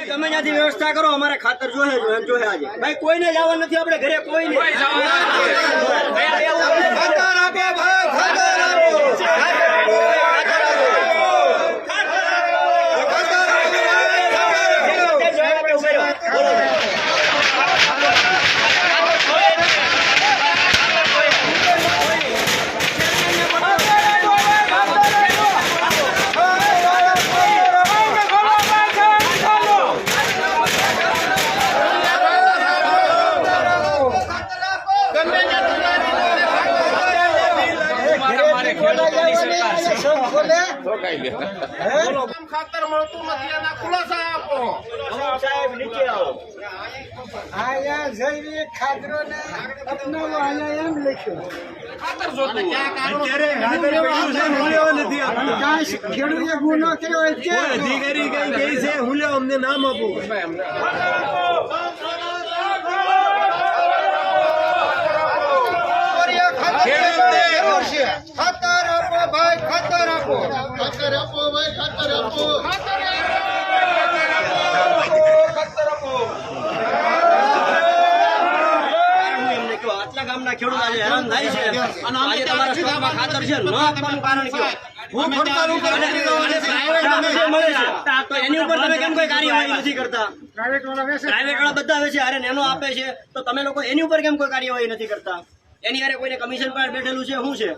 તમે ત્યાંથી વ્યવસ્થા કરો, અમારે ખાતર જોહે આજે ભાઈ. કોઈને જવા નથી આપણે ઘરે, કોઈને ખાતર મળતું નથી એના ખુલાસા આપો સાહેબ. નીચે આવો. આયા જૈવિક ખાતરોને અપનાવો આયા એમ લખ્યું. ખાતર જોતું કાંઈ ખેડૂતે ગુનો કર્યો હોય કે અધિકારી કઈ કહે છે હું લે અમને નામ આપો. ખાતર આપો ભાઈ, ખાતર આપો, ખાતર આપો ભાઈ, ખાતર આપો, એમને કહો, આટલા ગામના ખેડૂત આજે હેરાન થાય છે અને આજે તમારા સ્ટોકમાં ખાતર છે, ન આપવાનું કારણ કયો? અને જે મળે છે તો એની ઉપર તમે કેમ કોઈ કાર્યવાહી નથી કરતા? પ્રાઇવેટ વાળા બધા આવે છે, અરે નેનો આપે છે, તો તમે લોકો એની ઉપર કેમ કોઈ કાર્યવાહી નથી કરતા? એની હારે કોઈને કમિશન પર બેઠેલું છે, શું છે?